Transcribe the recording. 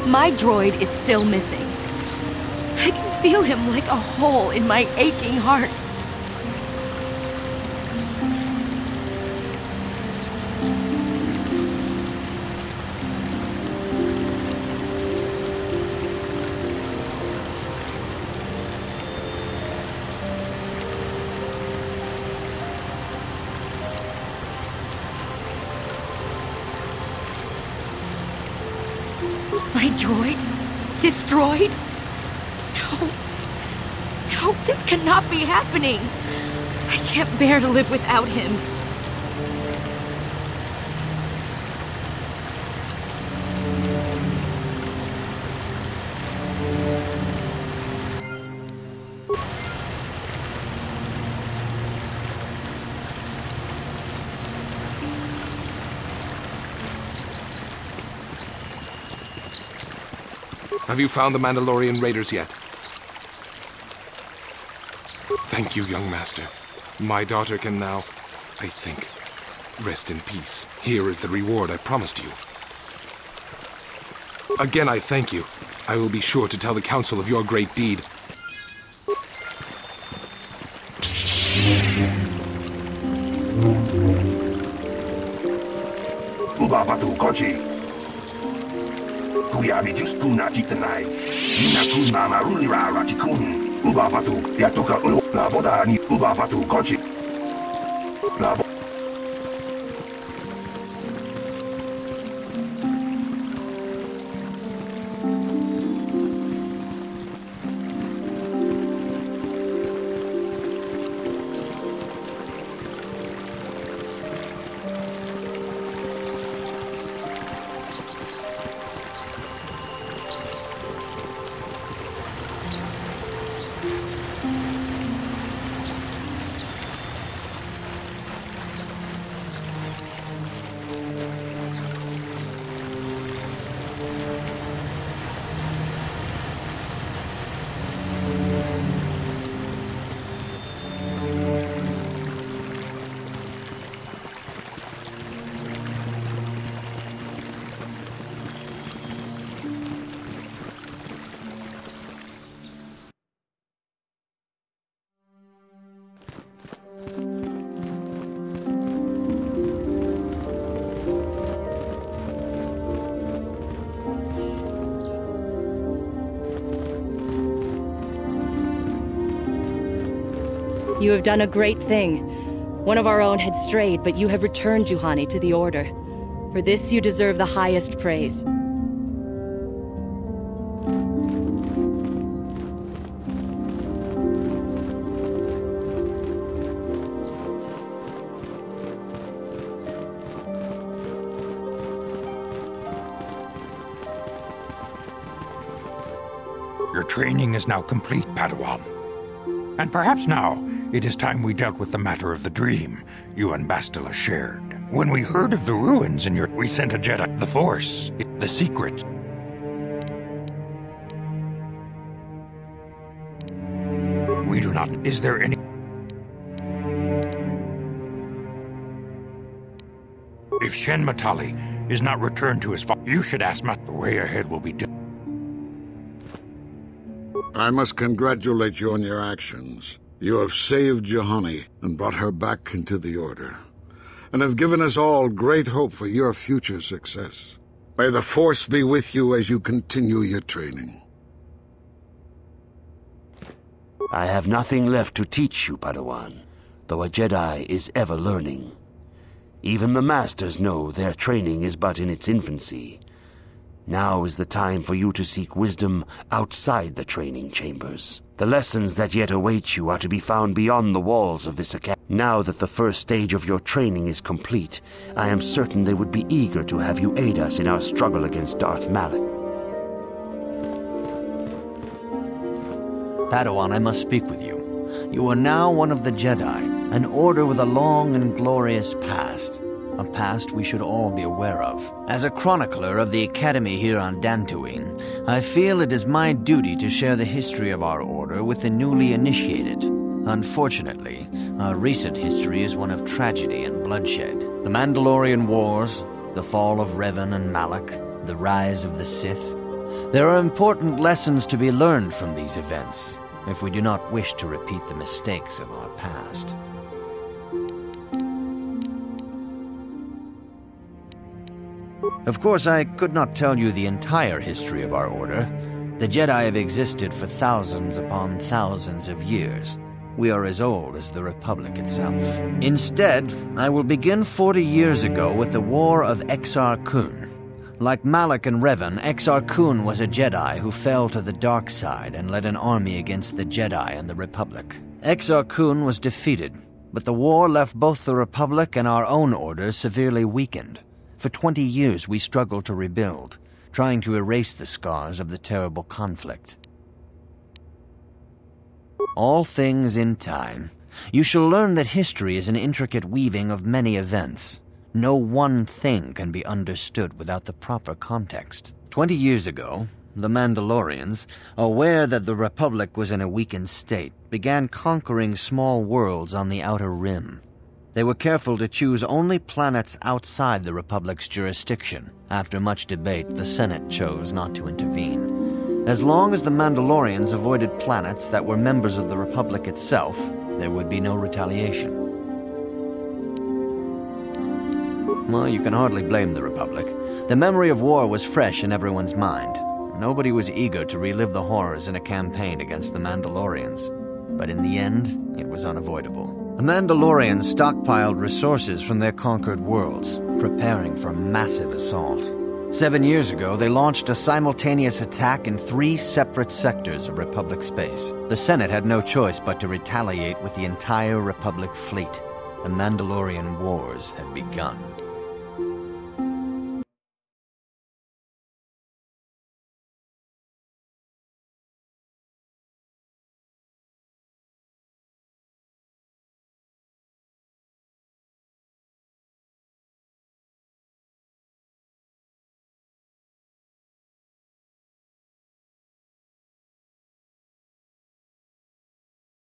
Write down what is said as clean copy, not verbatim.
My droid is still missing. I can feel him like a hole in my aching heart. My droid? Destroyed? No. No, this cannot be happening. I can't bear to live without him. Have you found the Mandalorian raiders yet? Thank you, young master. My daughter can now, I think, rest in peace. Here is the reward I promised you. Again, I thank you. I will be sure to tell the council of your great deed. Kuyami juskuna jitanai. Ina mama rulira ratikun. Ubabatu yatoka la boda ni ubabatu kochi. La You have done a great thing. One of our own had strayed, but you have returned Juhani to the Order. For this you deserve the highest praise. Your training is now complete, Padawan. And perhaps now, it is time we dealt with the matter of the dream you and Bastila shared. When we heard of the ruins in your... We sent a Jedi. The Force. The secret. We do not... Is there any... If Shen Matali is not returned to his father, you should ask Mat. The way ahead will be different. I must congratulate you on your actions. You have saved Juhani and brought her back into the Order, and have given us all great hope for your future success. May the Force be with you as you continue your training. I have nothing left to teach you, Padawan, though a Jedi is ever learning. Even the Masters know their training is but in its infancy. Now is the time for you to seek wisdom outside the training chambers. The lessons that yet await you are to be found beyond the walls of this academy. Now that the first stage of your training is complete, I am certain they would be eager to have you aid us in our struggle against Darth Malak. Padawan, I must speak with you. You are now one of the Jedi, an order with a long and glorious past. A past we should all be aware of. As a chronicler of the Academy here on Dantooine, I feel it is my duty to share the history of our order with the newly initiated. Unfortunately, our recent history is one of tragedy and bloodshed. The Mandalorian Wars, the fall of Revan and Malak, the rise of the Sith. There are important lessons to be learned from these events, if we do not wish to repeat the mistakes of our past. Of course, I could not tell you the entire history of our order. The Jedi have existed for thousands upon thousands of years. We are as old as the Republic itself. Instead, I will begin 40 years ago with the War of Exar Kun. Like Malak and Revan, Exar Kun was a Jedi who fell to the dark side and led an army against the Jedi and the Republic. Exar Kun was defeated, but the war left both the Republic and our own order severely weakened. For 20 years we struggled to rebuild, trying to erase the scars of the terrible conflict. All things in time. You shall learn that history is an intricate weaving of many events. No one thing can be understood without the proper context. 20 years ago, the Mandalorians, aware that the Republic was in a weakened state, began conquering small worlds on the Outer Rim. They were careful to choose only planets outside the Republic's jurisdiction. After much debate, the Senate chose not to intervene. As long as the Mandalorians avoided planets that were members of the Republic itself, there would be no retaliation. Well, you can hardly blame the Republic. The memory of war was fresh in everyone's mind. Nobody was eager to relive the horrors in a campaign against the Mandalorians. But in the end, it was unavoidable. The Mandalorians stockpiled resources from their conquered worlds, preparing for a massive assault. 7 years ago, they launched a simultaneous attack in 3 separate sectors of Republic space. The Senate had no choice but to retaliate with the entire Republic fleet. The Mandalorian Wars had begun.